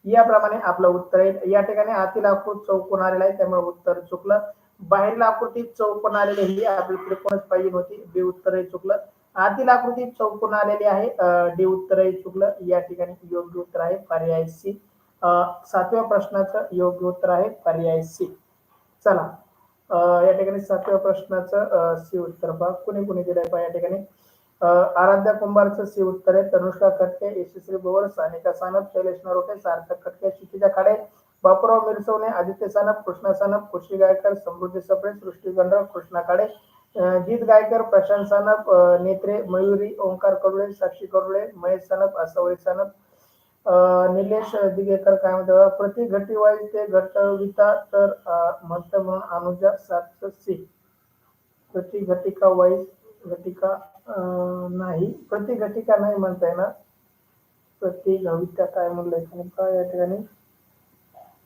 [SPEAKER 1] याप्रमाणे आपलं उत्तर येईल. या ठिकाणी आतील आकृती चौकोन आलेला आहे त्यामुळे उत्तर चुकलं. बाहेरील आकृती चौकोन आलेली ही आपली त्रिकोणच पाहिजे होती, बी उत्तरही चुकलं. आतील आकृती चौकोन आलेली आहे, डी उत्तरही चुकलं. या ठिकाणी योग्य उत्तर आहे पर्याय सी. 7व्या प्रश्नाचं योग्य उत्तर आहे पर्याय सी. चला या ठिकाणी 7व्या प्रश्नाचं सी उत्तर पहा, कुणी कुणी दिलंय पहा. या ठिकाणी आराध्या कुंभारचं सी उत्तर आहे. तनुष्का खटके, यशस्वी भवर, सानिका सानप, शैलेश नरोटे, सार्थक खटके, क्षितिजा खाडे, बापूराव मिरसवणे, आदित्य सानप, कृष्णा सानप, खुशी गायकर, समृद्धी सप्रे, सृष्टी गंडळ, कृष्णा खाडे, जीत गायकर, प्रशांत सानप, नेत्रे मयुरी, ओंकार करुळे, साक्षी करुळे, महेश सानप, आसावरी सानप, निलेश दिगेकर काय म्हणतात, प्रति घटी वाईज ते घटविता तर म्हणतं म्हणून अनुजा 7 सी. प्रति घटिका वाईज घटिका नाही, प्रति घटिका नाही म्हणता येणार, प्रति घविता काय म्हणलंय काय या ठिकाणी.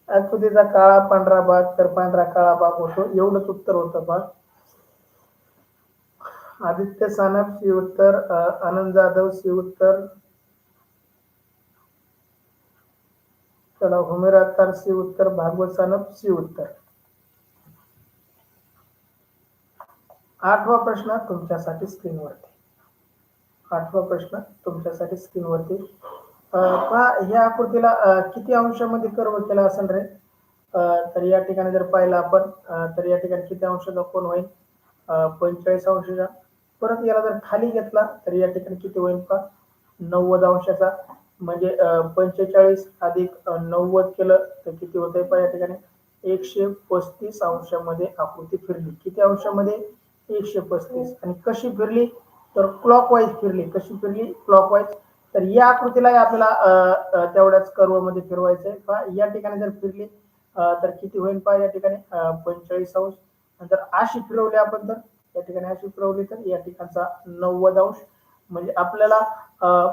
[SPEAKER 1] आकृतीचा काळा पांढरा भाग तर पांढरा काळा भाग होतो, एवढंच उत्तर होतं भाग. आदित्य सानप सी उत्तर, आनंद जाधव सी उत्तर, चला हुमेर अत्तार सी उत्तर, भागवत सानप सी उत्तर. 8वा प्रश्न तुमच्यासाठी स्क्रीनवरती. 8वा प्रश्न तुमच्यासाठी स्क्रीनवरती पहा. ह्या आकृतीला किती अंशामध्ये कर्व केला असेल रे? तर या ठिकाणी जर पाहिलं आपण तर या ठिकाणी किती अंशाचा कोन होईल? 45 अंशाचा. परत याला जर खाली घेतला तर या ठिकाणी किती होईल पहा, 90 अंशाचा. म्हणजे 45 अधिक 90 केलं तर किती होतंय पहा या ठिकाणी 135 अंशामध्ये आकृती फिरली. किती अंशामध्ये? 135. आणि कशी फिरली? तर क्लॉकवाईज फिरली. कशी फिरली? क्लॉकवाईज. तर या आकृतीला आपल्याला तेवढ्याच कर्व मध्ये फिरवायचंय. पहा या ठिकाणी जर फिरली तर किती होईल पहा या ठिकाणी 45 अंश. नंतर अशी फिरवली आपण तर या ठिकाणी अशी फिरवली तर या ठिकाणचा 90 अंश. म्हणजे आपल्याला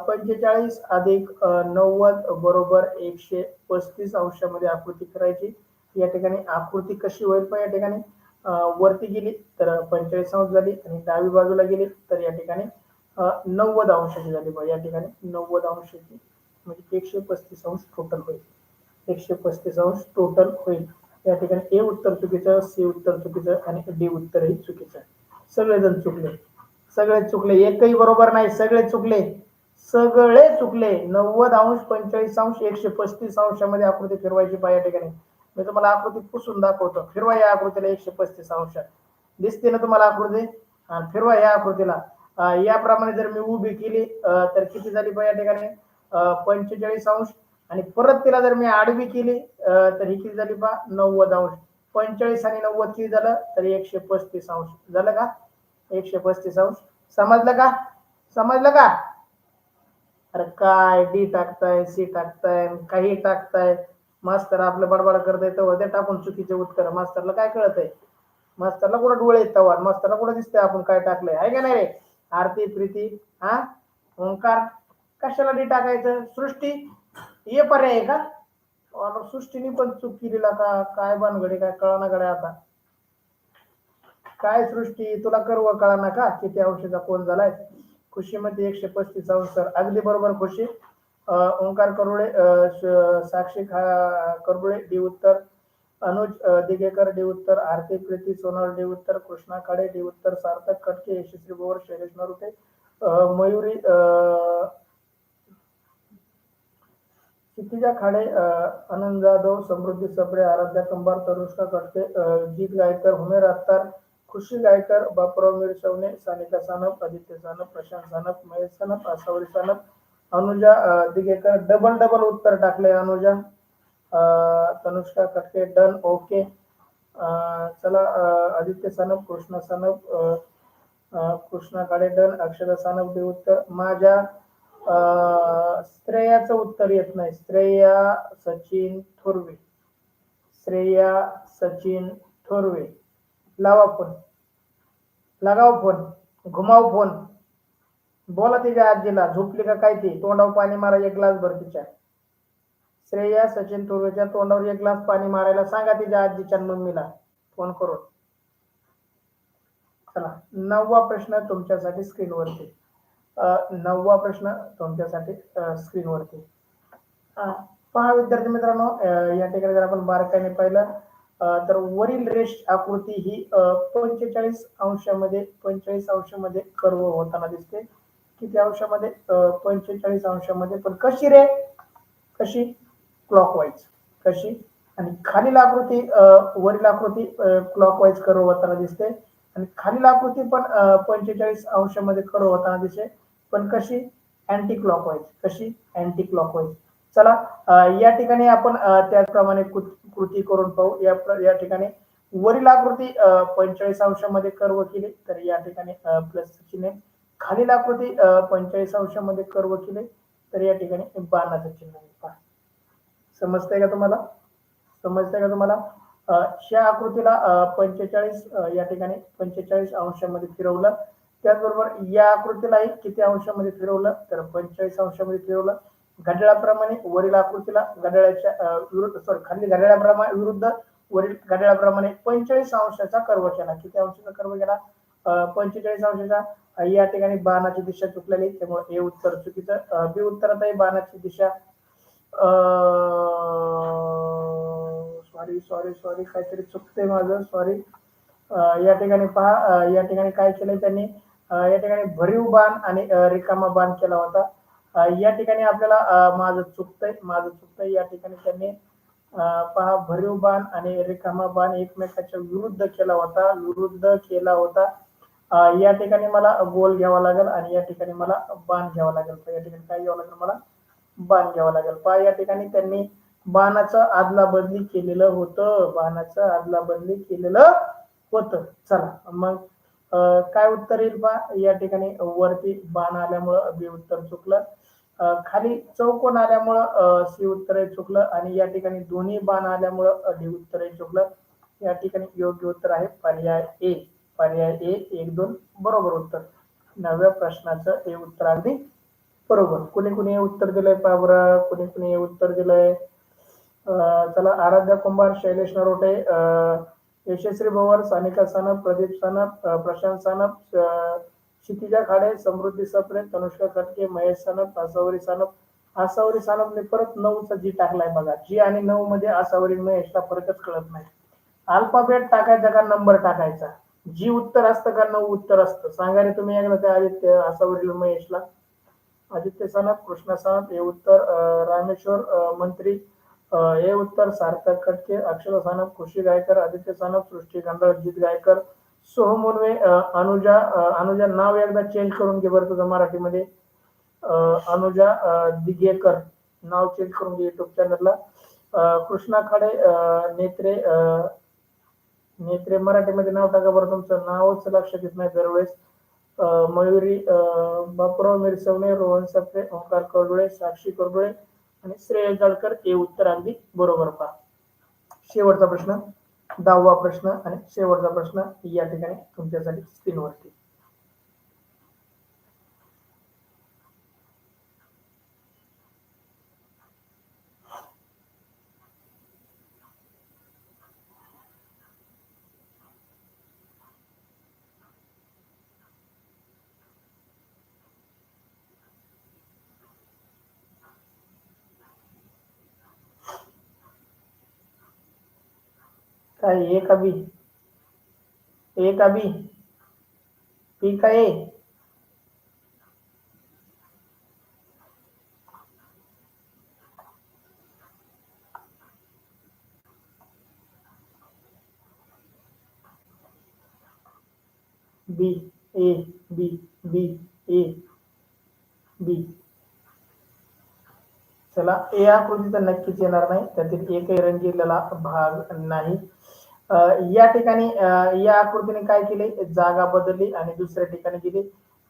[SPEAKER 1] 45 अधिक 90 बरोबर 135 अंशामध्ये आकृती करायची. या ठिकाणी आकृती कशी होईल पण या ठिकाणी वरती गेली तर 45 अंश झाली आणि डावी बाजूला गेली तर या ठिकाणी 90 अंशाची झाली. बघा या ठिकाणी 90 अंशाची म्हणजे 135 अंश टोटल होईल. 135 अंश टोटल होईल. या ठिकाणी ए उत्तर चुकीचं, सी उत्तर चुकीचं आणि डी उत्तरही चुकीचं. सगळेजण चुकले. सगळे चुकले. एकही बरोबर नाही. सगळे चुकले. सगळे चुकले. 90 अंश, 45 अंश, 135 अंशामध्ये आकृती फिरवायची पहा या ठिकाणी. मी तुम्हाला आकृती पुसून दाखवतो. फिरवा या आकृतीला 135 अंशात. दिसते ना तुम्हाला आकृती? फिरवा या आकृतीला. याप्रमाणे जर मी उभी केली तर किती झाली पहा या ठिकाणी 45 अंश. आणि परत तिला जर मी आडवी केली तर ही किती झाली पहा 90 अंश. 45 आणि 90 किती झालं तर 135 अंश झालं का? 135 अंश. समजलं का? समजलं का? अरे काय डी टाकताय, सी टाकताय, काही टाकताय. मास्तर आपलं बडबड करताय तर ते टाकून चुकीचे उत्तर. मास्तरला काय कळतंय? मास्तरला कुठं डोळे येत तवा? मास्तरला कुठं दिसतंय आपण काय टाकलंय? आहे का नाही रे? आरती प्रीती हा ओंकार कशाला डी टाकायचं? सृष्टी हे पर्याय आहे का? सृष्टीने पण चूक केलेला का काय भानगडी काय कळना गड्या आता. काय सृष्टी तुला कर्व कळना का किती अंशाचा कोण झालाय? खुशीमध्ये 135 अंश. अगदी बरोबर खुशी. ओंकार करुळे, साक्षी करुळे डी उत्तर. अनुज दिगेकर डी उत्तर. आरती प्रीती सोनल डी उत्तर. कृष्णा खाडे डी उत्तर. सार्थक खटके, यशस्वी बोवर, शैलेश नरुटे, मयुरी क्षितिजा खाडे, आनंद जाधव, समृद्धी सपडे, आराध्या कंबार, तनुष्का कटके, जीत गायकर, हुमेर अत्तार, खुशी गायकर, बापराव मिरसवणे, सानिका सानप, आदित्य सानप, प्रशांत सानप, महेश सानप, आसावरी सानप, अनुजा दिगेकर. डबल डबल उत्तर टाकले अनुजा. तनुष्का कटके डन. ओके. चला आदित्य सानप, कृष्णा सानप, कृष्णा काळे डन. अक्षरा सानप डी उत्तर. माझ्या श्रेयाचं उत्तर येत नाही. श्रेया सचिन थोरवे. श्रेया सचिन थोरवे. लावा फोन. लगाव फोन. घुमाव फोन. बोला तिच्या आजीला झोपली का काय ती? तोंडावर पाणी मारा एक ग्लास भर तिच्या. श्रेया सचिन थोरवेच्या तोंडावर एक ग्लास पाणी मारायला सांगा तिच्या आजीच्या मम्मीला फोन करून. चला 9वा प्रश्न तुमच्यासाठी स्क्रीनवरती. 9वा प्रश्न तुमच्यासाठी स्क्रीनवरती. पहा विद्यार्थी मित्रांनो, या ठिकाणी जर आपण बारकाईने पाहिलं तर वरील रेष आकृती ही 45 अंशामध्ये कर्व होताना दिसते. किती अंशामध्ये? 45 अंशामध्ये. पण कशी रे? कशी? क्लॉकवाईज. कशी? आणि खालील आकृती वरील आकृती क्लॉकवाईज कर्व होताना दिसते आणि खालील आकृती पण 45 अंशामध्ये कर्व होताना दिसते. पण कशी? Anticlockwise. कशी? Anticlockwise. चला या ठिकाणी आपण त्याचप्रमाणे कृती करून पाहू. या ठिकाणी वरील आकृती 45 अंशामध्ये कर्व केली तर या ठिकाणी प्लस चिन्ह. खालील आकृती 45 अंशामध्ये कर्व केले तर या ठिकाणी बाणाचं चिन्ह. पहा समजतंय का तुम्हाला? समजतंय का तुम्हाला? ह्या आकृतीला 45 या ठिकाणी 45 अंशामध्ये फिरवलं. त्याचबरोबर या आकृतीलाही किती अंशामध्ये फिरवलं तर 45 अंशामध्ये फिरवलं. घड्याळाप्रमाणे वरील आकृतीला घड्याळाच्या विरुद्ध खाली घड्याळाप्रमाणे विरुद्ध वरील घड्याळाप्रमाणे 45 अंशाचा कर्व केला. किती अंशाचा कर्व केला? 45 अंशाचा. या ठिकाणी बाणाची दिशा चुकलेली त्यामुळे हे उत्तर चुकीचं. बी उत्तरातही बाणाची दिशा सॉरी काहीतरी चुकते माझं. सॉरी. या ठिकाणी पहा या ठिकाणी काय केलंय त्यांनी या ठिकाणी भरीव बाण आणि रिकामा बाण केला होता. या ठिकाणी आपल्याला माझं चुकतंय या ठिकाणी त्यांनी पहा, भरीव बाण आणि रिकामा बाण एकमेकाच्या विरुद्ध केला होता. या ठिकाणी मला गोल घ्यावा लागेल आणि या ठिकाणी मला बाण घ्यावा लागेल. तर या ठिकाणी काय घ्यावं लागेल मला? बाण घ्यावा लागेल. पहा, या ठिकाणी त्यांनी बाणाचं अदलाबदली केलेलं होतं. चला मग काय उत्तर येईल पहा. या ठिकाणी वरती बाण आल्यामुळं बी उत्तर चुकलं. खाली चौकोन आल्यामुळं सी उत्तर चुकलं आणि या ठिकाणी दोन्ही बाण आल्यामुळं डी उत्तर चुकलं. या ठिकाणी योग्य उत्तर आहे पर्याय ए. पर्याय ए 1-2 बरोबर उत्तर. 9व्या प्रश्नाचं हे उत्तर अगदी बरोबर. कुणी उत्तर दिलंय पहा बरं. कुणी उत्तर दिलंय. चला, आराध्या कुंभार, शैलेश नरोटे, यशस्वी भवर, सानिका सानप, प्रदीप सानप, प्रशांत सानप, क्षितिजा खाडे, समृद्धी सप्रे, तनुष्का खटके, महेश सानप, आसावरी सानपने परत 9चा जी टाकलाय बघा. जी आणि 9 मध्ये आसावरी महेशला फरकच कळत नाही. अल्फाबेट टाकायचा का नंबर टाकायचा? जी उत्तर असतं का 9 उत्तर असतं? सांगा रे तुम्ही एकदा त्या आदित्य आसावरी महेशला. आदित्य सानप, कृष्णा सानप हे उत्तर. रामेश्वर मंत्री हे उत्तर. सार्थक खटके, अक्षरा सानप, खुशी गायकर, आदित्य सानप, सृष्टी गंडा, अजित गायकर, सोहम उर्वे, अनुजा नाव एकदा चेंज करून घे बरं तुझं मराठीमध्ये. अनुजा दिगेकर नाव चेंज करून घे युट्यूब चॅनलला. कृष्णा खाडे, नेत्रे मराठीमध्ये नाव टाका बरं. तुमचं नावच लक्षात येत नाही दरवेळेस. मयुरी बापूराव मिरसवणे, रोहन सप्रे, ओंकार करडुळे, साक्षी करडुळे आणि श्रेय जळकर हे उत्तर अगदी बरोबर पहा. शेवटचा प्रश्न, 10वा प्रश्न आणि शेवटचा प्रश्न या ठिकाणी तुमच्यासाठी स्क्रीनवरती. काय ए का बी? ए का बी? पी का ए? बी. A B B A B. चला, ए आकृती तर नक्कीच येणार नाही. त्यातील एकही रंगीलेला भाग नाही. या ठिकाणी या आकृतीने काय केले? जागा बदलली आणि दुसऱ्या ठिकाणी गेली.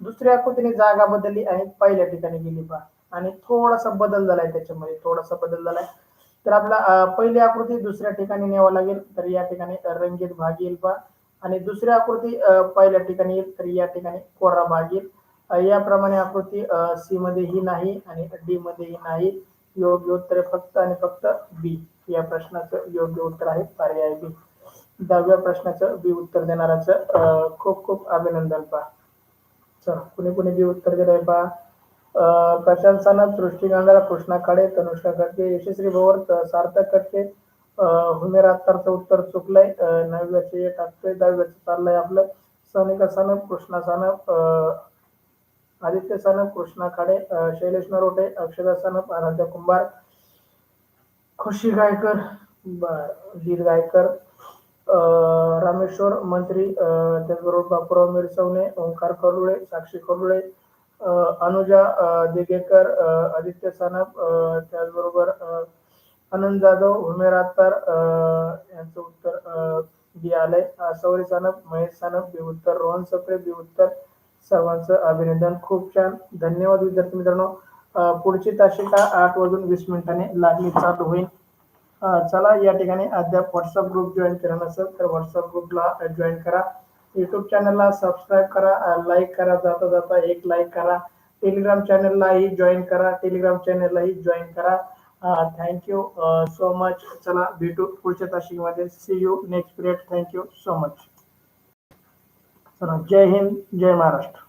[SPEAKER 1] दुसऱ्या आकृतीने जागा बदलली आणि पहिल्या ठिकाणी गेली पहा. आणि थोडासा बदल झालाय त्याच्यामध्ये, थोडासा बदल झालाय. तर आपला पहिली आकृती दुसऱ्या ठिकाणी न्यावं लागेल. तर या ठिकाणी रंगीत भाग येईल पहा. आणि दुसरी आकृती पहिल्या ठिकाणी येईल. तर या ठिकाणी कोरा भाग येईल. याप्रमाणे आकृती सी मध्येही नाही आणि डी मध्येही नाही. योग्य उत्तर फक्त आणि फक्त बी. या प्रश्नाचं योग्य उत्तर आहे पर्याय बी. 10व्या प्रश्नाचं बी उत्तर देणाऱ्याचं खूप खूप अभिनंदन पहा. चला, कुणी बी उत्तर दिलंय पहा. प्रशांत सानप, सृष्टी गांधारा, कृष्णा खाडे, तनुष्का खटके, यशस्वी भवर, सार्थक खटके, हुमेर अत्तारचं उत्तर चुकलंय. 9व्याचे टाकतोय. 10व्याचं चाललंय आपलं. सानिका सानप, कृष्णा सानप, आदित्य सानप, कृष्णा खाडे, शैलेश नरोटे, अक्षरा सानप, आराध्या कुंभार, खुशी गायकर, गीत गायकर, रामेश्वर मंत्री, त्याचबरोबर बापूराव मिरसवणे, ओंकार करडुळे, साक्षी करडुळे, अनुजा दिगेकर, आदित्य सानप, त्याचबरोबर आनंद जाधव, हुमेर अत्तार यांचं उत्तर बी आलंय. आसावरी सानप, महेश सानप बी उत्तर. रोहन सप्रे बी उत्तर. सर्वांचं अभिनंदन. खूप छान. धन्यवाद विद्यार्थी मित्रांनो. पुढची तासिका 8:20 लागली चालू होईल. चला, या ठिकाणी अद्याप व्हॉट्सअप ग्रुप जॉईन केला नसेल तर व्हॉट्सअप ग्रुपला जॉईन करा. युट्यूब चॅनलला सबस्क्राईब करा, लाईक करा, जाता जाता एक लाईक करा. टेलिग्राम चॅनललाही जॉईन करा. Thank you so much. चला, भेटू पुढच्या तासिकेमध्ये. See you next period. Thank you so much. चला, जय हिंद, जय महाराष्ट्र.